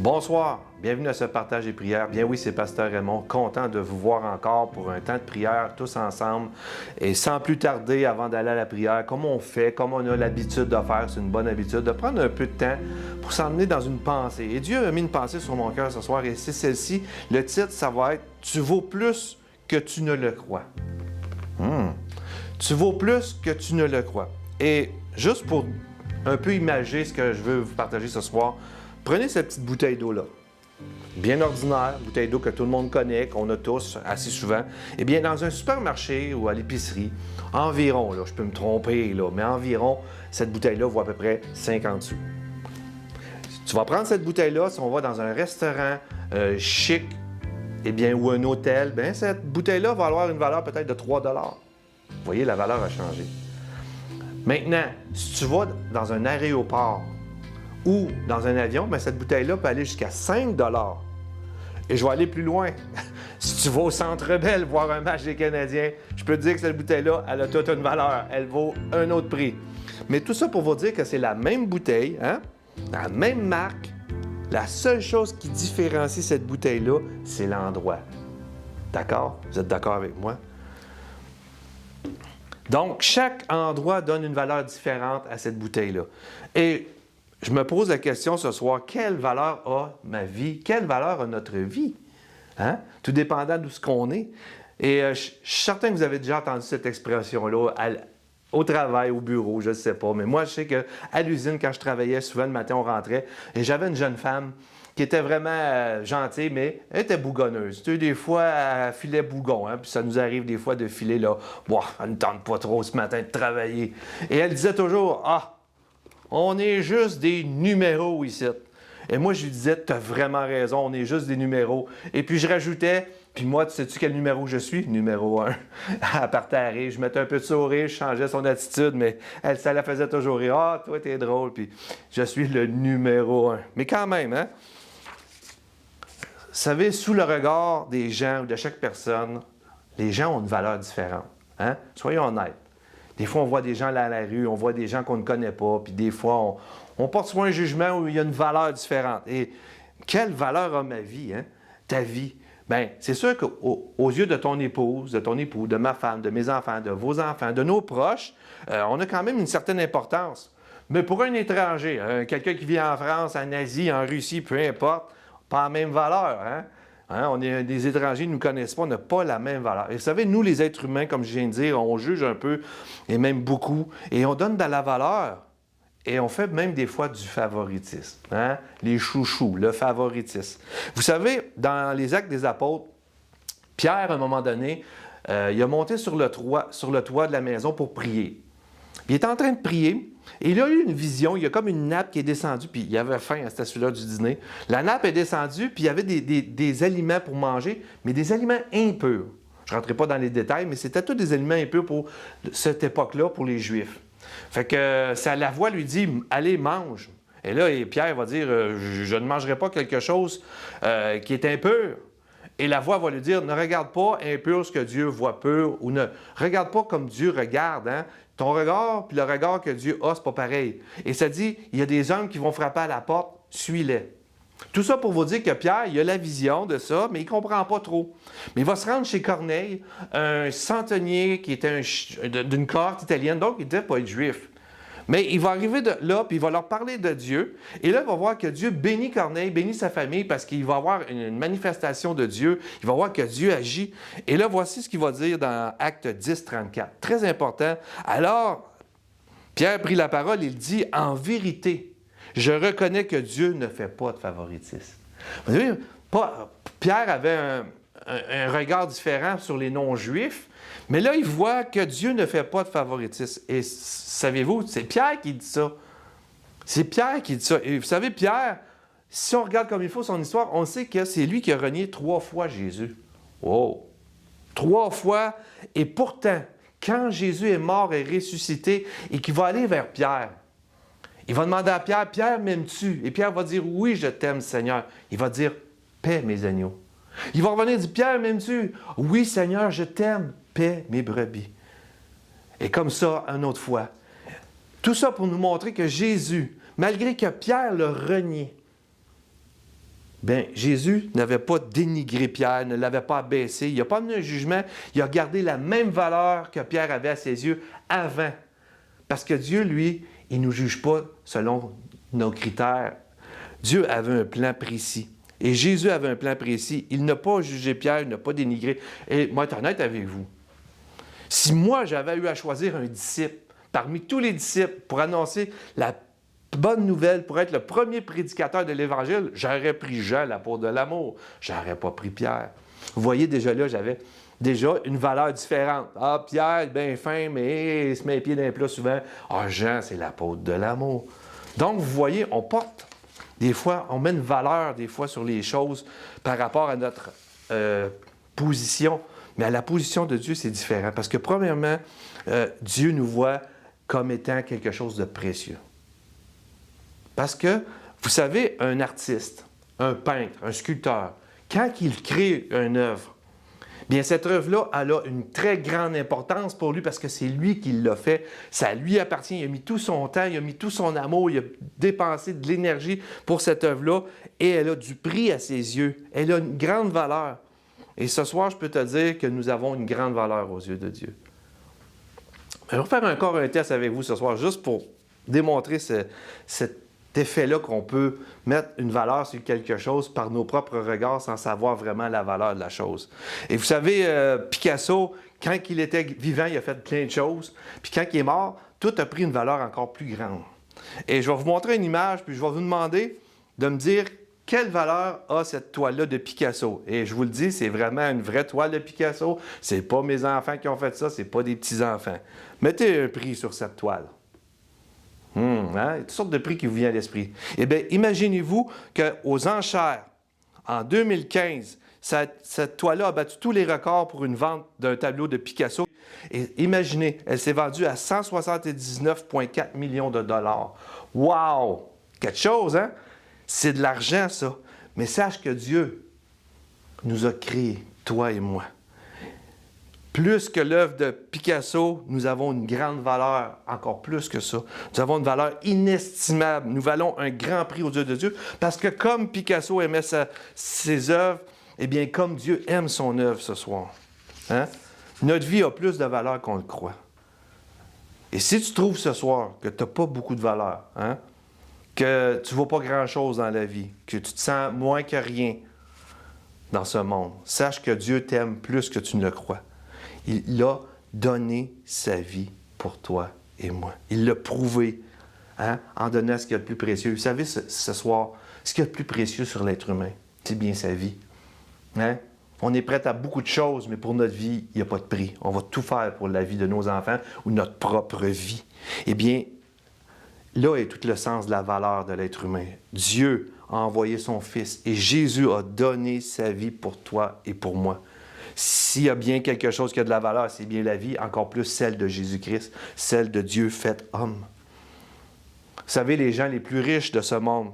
Bonsoir, bienvenue à ce partage des prières. Bien oui, c'est Pasteur Raymond, content de vous voir encore pour un temps de prière tous ensemble. Et sans plus tarder, avant d'aller à la prière, comme on fait, comme on a l'habitude de faire, c'est une bonne habitude, de prendre un peu de temps pour s'emmener dans une pensée. Et Dieu a mis une pensée sur mon cœur ce soir et c'est celle-ci. Le titre, ça va être « Tu vaux plus que tu ne le crois ». Tu vaux plus que tu ne le crois. Et juste pour un peu imaginer ce que je veux vous partager ce soir, prenez cette petite bouteille d'eau-là. Bien ordinaire, bouteille d'eau que tout le monde connaît, qu'on a tous assez souvent. Eh bien, dans un supermarché ou à l'épicerie, environ, là, je peux me tromper, là, mais environ, cette bouteille-là vaut à peu près 50 sous. Tu vas prendre cette bouteille-là, si on va dans un restaurant chic, eh bien, ou un hôtel, bien, cette bouteille-là va avoir une valeur peut-être de 3 $. Vous voyez, la valeur a changé. Maintenant, si tu vas dans un aéroport ou dans un avion, bien, cette bouteille-là peut aller jusqu'à 5 $. Et je vais aller plus loin. Si tu vas au Centre Bell voir un match des Canadiens, je peux te dire que cette bouteille-là, elle a toute une valeur. Elle vaut un autre prix. Mais tout ça pour vous dire que c'est la même bouteille, hein? La même marque. La seule chose qui différencie cette bouteille-là, c'est l'endroit. D'accord? Vous êtes d'accord avec moi? Donc, chaque endroit donne une valeur différente à cette bouteille-là. Et je me pose la question ce soir, quelle valeur a ma vie? Quelle valeur a notre vie? Hein? Tout dépendant d'où ce qu'on est. Et je suis certain que vous avez déjà entendu cette expression-là au travail, au bureau, je ne sais pas. Mais moi, je sais qu'à l'usine, quand je travaillais, souvent le matin, on rentrait et j'avais une jeune femme qui était vraiment gentille, mais elle était bougonneuse. Tu sais, des fois, elle filait bougon, hein, puis ça nous arrive des fois de filer là. Bon, elle ne tente pas trop ce matin de travailler. Et elle disait toujours, « Ah, on est juste des numéros ici. » Et moi, je lui disais, « Tu as vraiment raison, on est juste des numéros. » Et puis je rajoutais, puis moi, tu sais-tu quel numéro je suis? Numéro 1. Elle partait à rire, je mettais un peu de sourire, je changeais son attitude, mais elle, ça la faisait toujours rire. « Ah, toi, t'es drôle. » Puis je suis le numéro 1. Mais quand même, hein? Vous savez, sous le regard des gens ou de chaque personne, les gens ont une valeur différente. Hein? Soyons honnêtes. Des fois, on voit des gens là à la rue, on voit des gens qu'on ne connaît pas, puis des fois, on porte sur un jugement où il y a une valeur différente. Et quelle valeur a ma vie, hein? Ta vie? Bien, c'est sûr qu'aux yeux de ton épouse, de ton époux, de ma femme, de mes enfants, de vos enfants, de nos proches, on a quand même une certaine importance. Mais pour un étranger, quelqu'un qui vit en France, en Asie, en Russie, peu importe, pas la même valeur, hein? On est des étrangers, ils ne nous connaissent pas, on n'a pas la même valeur. Et vous savez, nous, les êtres humains, comme je viens de dire, on juge un peu, et même beaucoup, et on donne de la valeur, et on fait même des fois du favoritisme. Hein? Les chouchous, le favoritisme. Vous savez, dans les Actes des Apôtres, Pierre, à un moment donné, il a monté sur le toit de la maison pour prier. Il est en train de prier, et il a eu une vision, il y a comme une nappe qui est descendue, puis il avait faim, c'était celui-là du dîner. La nappe est descendue, puis il y avait des aliments pour manger, mais des aliments impurs. Je ne rentrerai pas dans les détails, mais c'était tous des aliments impurs pour cette époque-là, pour les Juifs. Fait que la voix lui dit « Allez, mange ». Et là, Pierre va dire « Je ne mangerai pas quelque chose qui est impur ». Et la voix va lui dire, ne regarde pas impur ce que Dieu voit pur, ou ne regarde pas comme Dieu regarde. Hein? Ton regard puis le regard que Dieu a, c'est pas pareil. Et ça dit, il y a des hommes qui vont frapper à la porte, suis-les. Tout ça pour vous dire que Pierre, il a la vision de ça, mais il ne comprend pas trop. Mais il va se rendre chez Corneille, un centenier qui était d'une cohorte italienne, donc il ne devait pas être juif. Mais il va arriver là, puis il va leur parler de Dieu. Et là, il va voir que Dieu bénit Corneille, bénit sa famille, parce qu'il va avoir une manifestation de Dieu. Il va voir que Dieu agit. Et là, voici ce qu'il va dire dans Acte 10, 34. Très important. Alors, Pierre prit la parole, il dit, « En vérité, je reconnais que Dieu ne fait pas de favoritisme. » Vous savez, Pierre avait un regard différent sur les non-juifs, mais là, il voit que Dieu ne fait pas de favoritisme. Et savez-vous, c'est Pierre qui dit ça. C'est Pierre qui dit ça. Et vous savez, Pierre, si on regarde comme il faut son histoire, on sait que c'est lui qui a renié 3 fois Jésus. Wow! 3 fois. Et pourtant, quand Jésus est mort et ressuscité et qu'il va aller vers Pierre, il va demander à Pierre, « Pierre, m'aimes-tu? » Et Pierre va dire, « Oui, je t'aime, Seigneur. » Il va dire, « Paix mes agneaux. » Il va revenir et dire, « Pierre, m'aimes-tu? »« Oui, Seigneur, je t'aime. Paix mes brebis. » Et comme ça, une autre fois. Tout ça pour nous montrer que Jésus, malgré que Pierre le reniait, Bien, Jésus n'avait pas dénigré Pierre, ne l'avait pas abaissé. Il n'a pas amené un jugement. Il a gardé la même valeur que Pierre avait à ses yeux avant. Parce que Dieu, lui, il ne nous juge pas selon nos critères. Dieu avait un plan précis. Et Jésus avait un plan précis. Il n'a pas jugé Pierre, il n'a pas dénigré. Et moi, être honnête avec vous, si moi, j'avais eu à choisir un disciple parmi tous les disciples pour annoncer la bonne nouvelle, pour être le premier prédicateur de l'Évangile, j'aurais pris Jean, l'apôtre de l'amour. J'aurais pas pris Pierre. Vous voyez, déjà là, j'avais déjà une valeur différente. Ah, Pierre, bien fin, mais il se met les pieds dans les plats souvent. Ah, Jean, c'est l'apôtre de l'amour. Donc, vous voyez, on porte, des fois, on met une valeur, des fois, sur les choses par rapport à notre position. Mais à la position de Dieu, c'est différent. Parce que, premièrement, Dieu nous voit comme étant quelque chose de précieux. Parce que, vous savez, un artiste, un peintre, un sculpteur, quand il crée une œuvre, bien, cette œuvre-là, elle a une très grande importance pour lui parce que c'est lui qui l'a fait. Ça lui appartient. Il a mis tout son temps, il a mis tout son amour, il a dépensé de l'énergie pour cette œuvre-là et elle a du prix à ses yeux. Elle a une grande valeur. Et ce soir, je peux te dire que nous avons une grande valeur aux yeux de Dieu. Je vais faire encore un test avec vous ce soir, juste pour démontrer cet effet-là qu'on peut mettre une valeur sur quelque chose par nos propres regards sans savoir vraiment la valeur de la chose. Et vous savez, Picasso, quand il était vivant, il a fait plein de choses. Puis quand il est mort, tout a pris une valeur encore plus grande. Et je vais vous montrer une image, puis je vais vous demander de me dire quelle valeur a cette toile-là de Picasso. Et je vous le dis, c'est vraiment une vraie toile de Picasso. C'est pas mes enfants qui ont fait ça, c'est pas des petits-enfants. Mettez un prix sur cette toile. Il y a toutes sortes de prix qui vous viennent à l'esprit. Eh bien, imaginez-vous qu'aux enchères, en 2015, cette toile-là a battu tous les records pour une vente d'un tableau de Picasso. Et imaginez, elle s'est vendue à 179,4 millions de dollars. Wow! Quelque chose, hein? C'est de l'argent, ça. Mais sache que Dieu nous a créés, toi et moi. Plus que l'œuvre de Picasso, nous avons une grande valeur, encore plus que ça. Nous avons une valeur inestimable. Nous valons un grand prix aux yeux de Dieu parce que comme Picasso aimait ses œuvres, eh bien, comme Dieu aime son œuvre ce soir. Hein? Notre vie a plus de valeur qu'on le croit. Et si tu trouves ce soir que tu n'as pas beaucoup de valeur, hein? Que tu ne vaux pas grand-chose dans la vie, que tu te sens moins que rien dans ce monde, sache que Dieu t'aime plus que tu ne le crois. Il a donné sa vie pour toi et moi. Il l'a prouvé, hein, en donnant ce qu'il y a de plus précieux. Vous savez, ce soir, ce qu'il y a de plus précieux sur l'être humain, c'est bien sa vie. Hein? On est prêt à beaucoup de choses, mais pour notre vie, il n'y a pas de prix. On va tout faire pour la vie de nos enfants ou notre propre vie. Eh bien, là est tout le sens de la valeur de l'être humain. Dieu a envoyé son Fils et Jésus a donné sa vie pour toi et pour moi. S'il y a bien quelque chose qui a de la valeur, c'est bien la vie, encore plus celle de Jésus-Christ, celle de Dieu fait homme. Vous savez, les gens les plus riches de ce monde,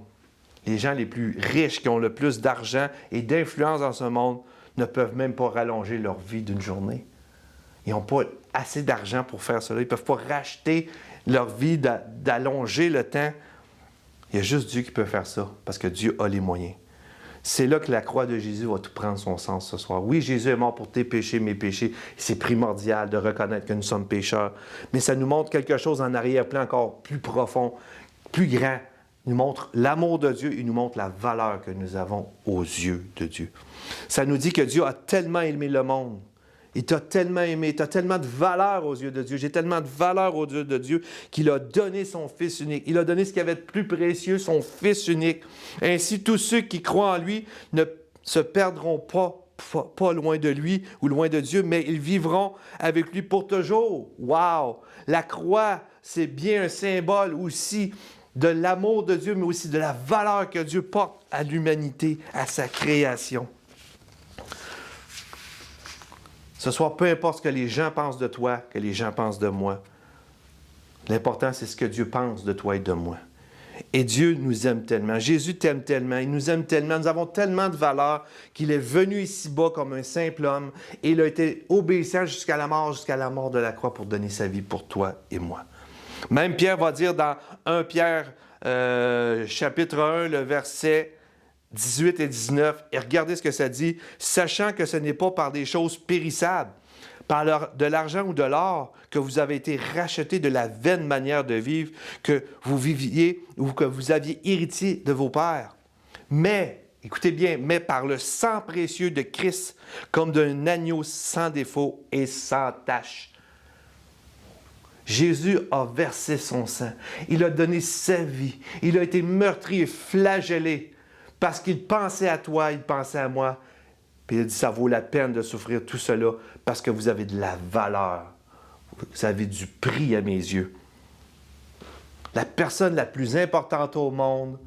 les gens les plus riches qui ont le plus d'argent et d'influence dans ce monde, ne peuvent même pas rallonger leur vie d'une journée. Ils n'ont pas assez d'argent pour faire cela. Ils ne peuvent pas racheter leur vie, d'allonger le temps. Il y a juste Dieu qui peut faire ça, parce que Dieu a les moyens. C'est là que la croix de Jésus va tout prendre son sens ce soir. Oui, Jésus est mort pour tes péchés, mes péchés. C'est primordial de reconnaître que nous sommes pécheurs. Mais ça nous montre quelque chose en arrière-plan encore plus profond, plus grand. Il nous montre l'amour de Dieu, il nous montre la valeur que nous avons aux yeux de Dieu. Ça nous dit que Dieu a tellement aimé le monde. Il t'a tellement aimé, tu as tellement de valeur aux yeux de Dieu. J'ai tellement de valeur aux yeux de Dieu qu'il a donné son Fils unique. Il a donné ce qu'il y avait de plus précieux, son Fils unique. Ainsi, tous ceux qui croient en lui ne se perdront pas loin de lui ou loin de Dieu, mais ils vivront avec lui pour toujours. Wow! La croix, c'est bien un symbole aussi de l'amour de Dieu, mais aussi de la valeur que Dieu porte à l'humanité, à sa création. Ce soir, peu importe ce que les gens pensent de toi, que les gens pensent de moi, l'important, c'est ce que Dieu pense de toi et de moi. Et Dieu nous aime tellement. Jésus t'aime tellement. Il nous aime tellement. Nous avons tellement de valeur qu'il est venu ici-bas comme un simple homme et il a été obéissant jusqu'à la mort de la croix pour donner sa vie pour toi et moi. Même Pierre va dire dans 1 Pierre, chapitre 1, le verset 18 et 19, et regardez ce que ça dit, sachant que ce n'est pas par des choses périssables, par de l'argent ou de l'or, que vous avez été rachetés de la vaine manière de vivre que vous viviez ou que vous aviez hérité de vos pères. Mais, écoutez bien, mais par le sang précieux de Christ, comme d'un agneau sans défaut et sans tache. Jésus a versé son sang. Il a donné sa vie. Il a été meurtri et flagellé parce qu'il pensait à toi, il pensait à moi. Puis il a dit, ça vaut la peine de souffrir tout cela parce que vous avez de la valeur. Vous avez du prix à mes yeux. La personne la plus importante au monde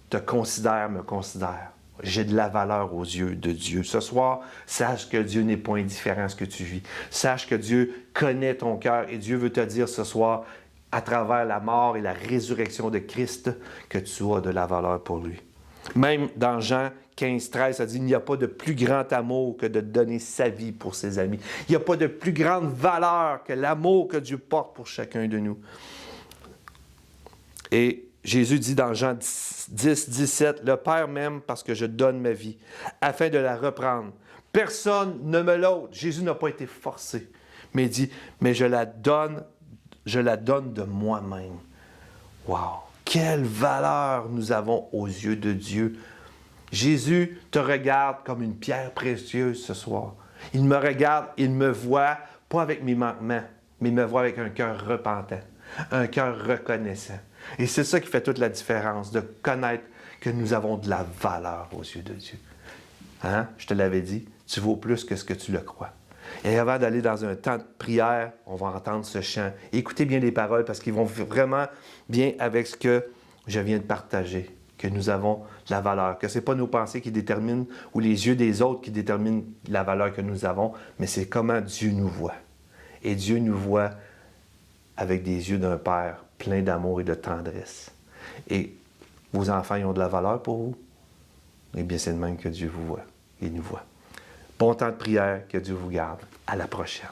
te considère, me considère. J'ai de la valeur aux yeux de Dieu. Ce soir, sache que Dieu n'est pas indifférent à ce que tu vis. Sache que Dieu connaît ton cœur et Dieu veut te dire ce soir, à travers la mort et la résurrection de Christ, que tu as de la valeur pour lui. Même dans Jean 15, 13, ça dit, il n'y a pas de plus grand amour que de donner sa vie pour ses amis. Il n'y a pas de plus grande valeur que l'amour que Dieu porte pour chacun de nous. Et Jésus dit dans Jean 10, 17, « Le Père m'aime parce que je donne ma vie, afin de la reprendre. Personne ne me l'ôte. » Jésus n'a pas été forcé, mais il dit, « Mais je la donne de moi-même. » Wow! Quelle valeur nous avons aux yeux de Dieu. Jésus te regarde comme une pierre précieuse ce soir. Il me regarde, il me voit, pas avec mes manquements, mais il me voit avec un cœur repentant, un cœur reconnaissant. Et c'est ça qui fait toute la différence, de connaître que nous avons de la valeur aux yeux de Dieu. Hein? Je te l'avais dit, tu vaux plus que ce que tu le crois. Et avant d'aller dans un temps de prière, on va entendre ce chant. Écoutez bien les paroles parce qu'ils vont vraiment bien avec ce que je viens de partager, que nous avons de la valeur, que ce n'est pas nos pensées qui déterminent ou les yeux des autres qui déterminent la valeur que nous avons, mais c'est comment Dieu nous voit. Et Dieu nous voit avec des yeux d'un Père plein d'amour et de tendresse. Et vos enfants, ils ont de la valeur pour vous? Eh bien, c'est de même que Dieu vous voit et nous voit. Bon temps de prière, que Dieu vous garde. À la prochaine.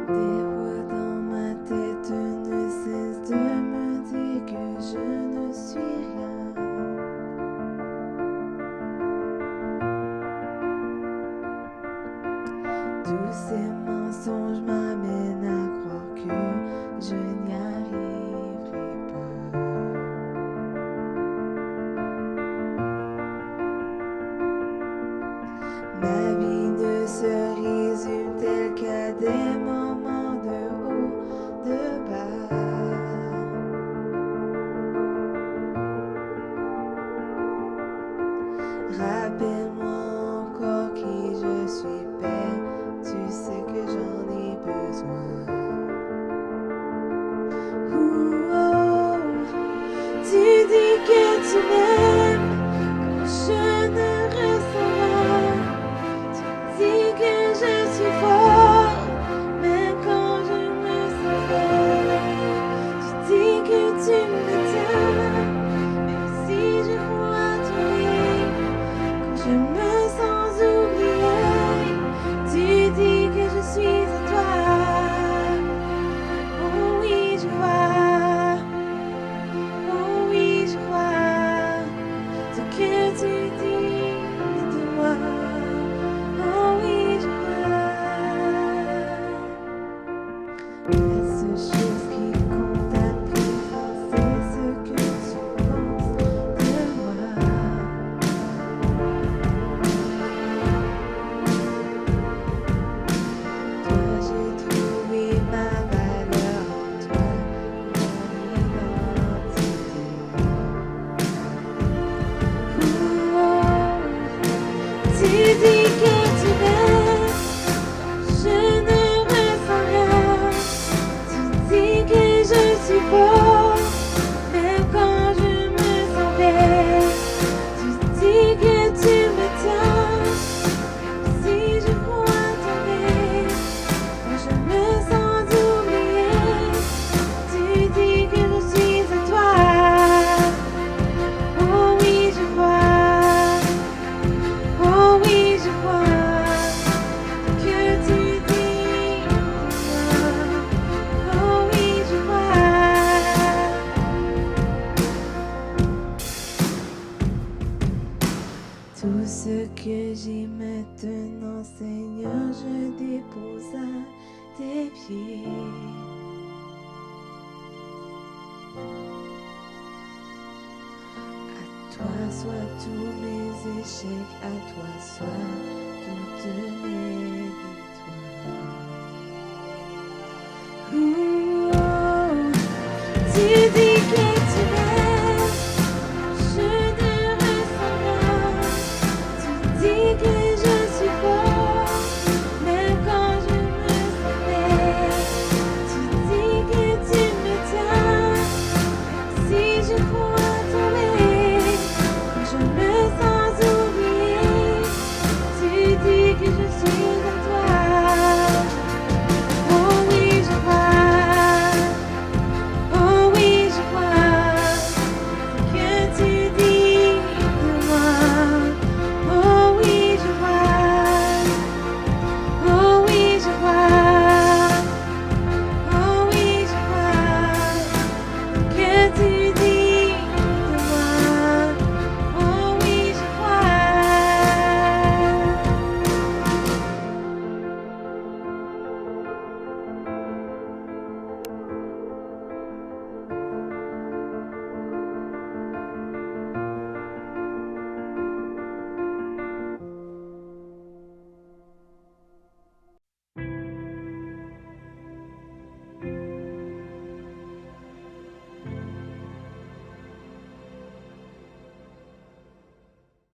Des voix dans ma tête ne cessent de me dire que je ne suis rien. Tous ces mensonges m'amènent à croire que je n'y arriverai pas. Ma vie ne se résume tel qu'à des moments de haut, de bas. Rappelle-moi encore qui je suis, Père, tu sais que j'en ai besoin. je dépose à tes pieds. À toi soient tous mes échecs, à toi soient toutes mes